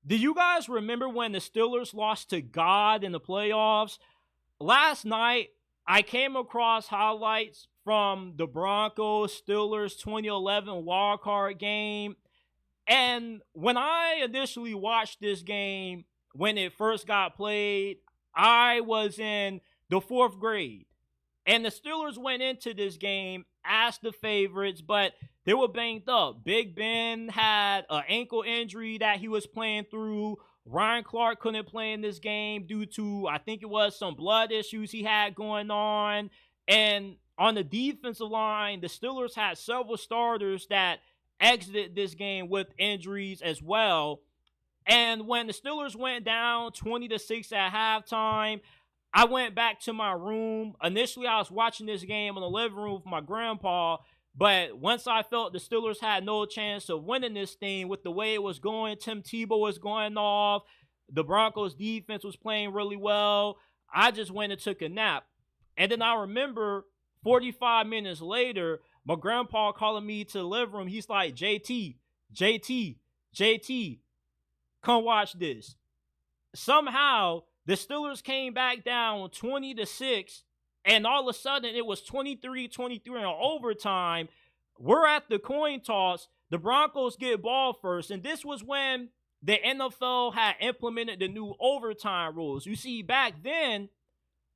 Do you guys remember when the Steelers lost to God in the playoffs? Last night, I came across highlights from the Broncos Steelers 2011 wildcard game. And when I initially watched this game, when it first got played, I was in the fourth grade. And the Steelers went into this game as the favorites, but they were banged up. Big Ben had an ankle injury that he was playing through. Ryan Clark couldn't play in this game due to, I think it was some blood issues he had going on. And on the defensive line, the Steelers had several starters that exited this game with injuries as well. And when the Steelers went down 20-6 at halftime, I went back to my room. Initially, I was watching this game in the living room with my grandpa. But once I felt the Steelers had no chance of winning this thing with the way it was going, Tim Tebow was going off, the Broncos defense was playing really well, I just went and took a nap. And then I remember 45 minutes later, my grandpa calling me to the living room. He's like, JT, come watch this. Somehow, the Steelers came back down 20-6, and all of a sudden it was 23-23 in overtime. We're at the coin toss. The Broncos get ball first, and this was when the NFL had implemented the new overtime rules. You see, back then,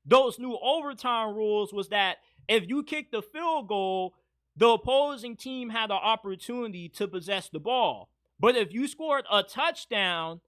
those new overtime rules was that if you kicked the field goal, the opposing team had an opportunity to possess the ball. But if you scored a touchdown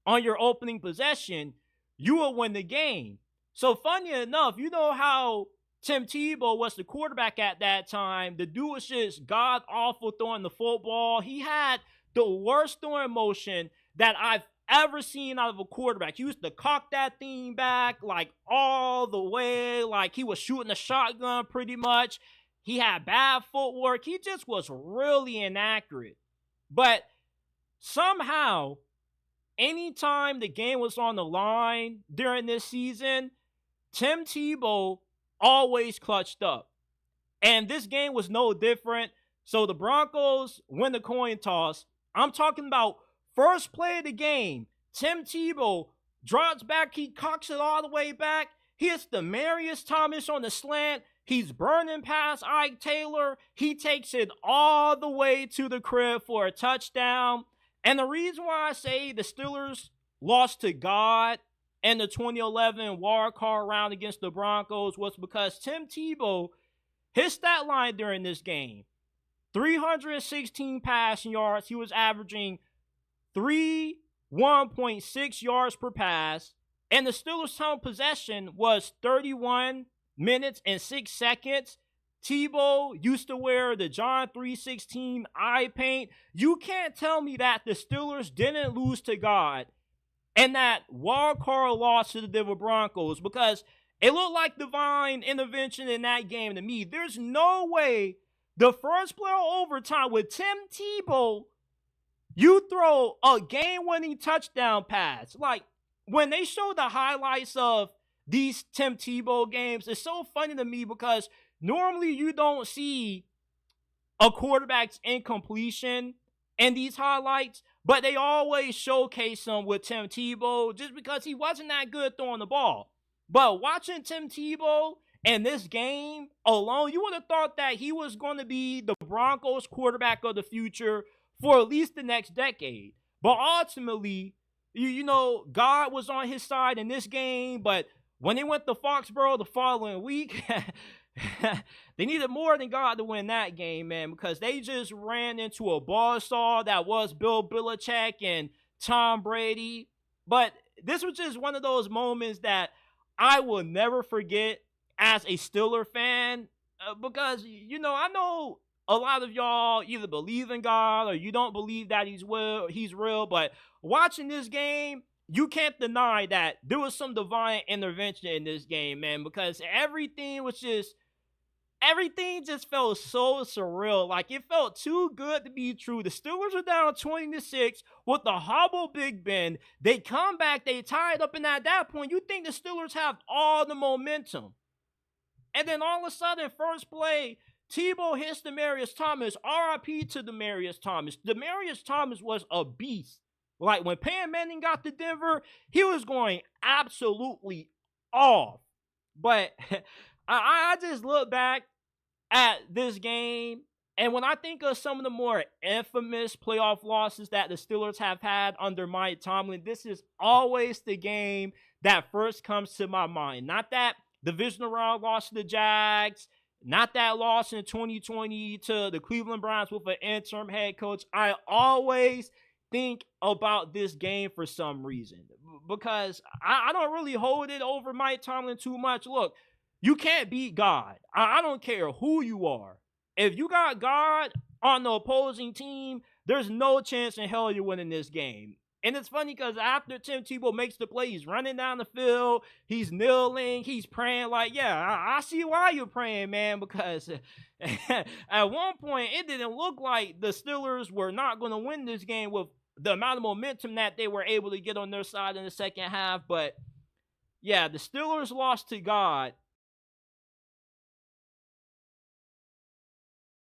on your opening possession, you will win the game. So funny enough, you know how Tim Tebow was the quarterback at that time. The dude was just god awful throwing the football. He had the worst throwing motion that I've ever seen out of a quarterback. He used to cock that thing back like all the way, like he was shooting a shotgun pretty much. He had bad footwork. He just was really inaccurate. But somehow, anytime the game was on the line during this season, Tim Tebow always clutched up. And this game was no different. So the Broncos win the coin toss. I'm talking about first play of the game. Tim Tebow drops back. He cocks it all the way back. He hits Demaryius Thomas on the slant. He's burning past Ike Taylor. He takes it all the way to the crib for a touchdown. And the reason why I say the Steelers lost to God in the 2011 wild card round against the Broncos was because Tim Tebow, his stat line during this game, 316 passing yards. He was averaging 1.6 yards per pass. And the Steelers' time possession was 31 minutes and 6 seconds. Tebow used to wear the John 3:16 eye paint. You can't tell me that the Steelers didn't lose to God and that wild card loss to the Denver Broncos, because it looked like divine intervention in that game to me. There's no way the first play of overtime with Tim Tebow, you throw a game-winning touchdown pass. Like, when they show the highlights of these Tim Tebow games, it's so funny to me because normally you don't see a quarterback's incompletion in these highlights, but they always showcase him with Tim Tebow just because he wasn't that good throwing the ball. But watching Tim Tebow in this game alone, you would have thought that he was going to be the Broncos quarterback of the future for at least the next decade. But ultimately, you know, God was on his side in this game, but when they went to Foxborough the following week, they needed more than God to win that game, man, because they just ran into a buzzsaw that was Bill Belichick and Tom Brady. But this was just one of those moments that I will never forget as a Steeler fan, because, you know, I know a lot of y'all either believe in God or you don't believe that he's real, but watching this game, you can't deny that there was some divine intervention in this game, man, because everything just felt so surreal. Like, it felt too good to be true. The Steelers are down 20-6 with the hobbled Big Ben. They come back, they tie it up, and at that point, you think the Steelers have all the momentum. And then all of a sudden, first play, Tebow hits Demaryius Thomas. RIP to Demaryius Thomas. Demaryius Thomas was a beast Like when Peyton Manning got to Denver, he was going absolutely off. But I just look back at this game, and when I think of some of the more infamous playoff losses that the Steelers have had under Mike Tomlin, this is always the game that first comes to my mind. Not that divisional round loss to the Jags, not that loss in 2020 to the Cleveland Browns with an interim head coach. I always think about this game for some reason because I don't really hold it over Mike Tomlin too much. Look, you can't beat God. I don't care who you are. If you got God on the opposing team, there's no chance in hell you're winning this game. And it's funny because after Tim Tebow makes the play, he's running down the field, he's kneeling, he's praying like, yeah, I see why you're praying, man, because at one point, it didn't look like the Steelers were not going to win this game with the amount of momentum that they were able to get on their side in the second half. But yeah, the Steelers lost to God,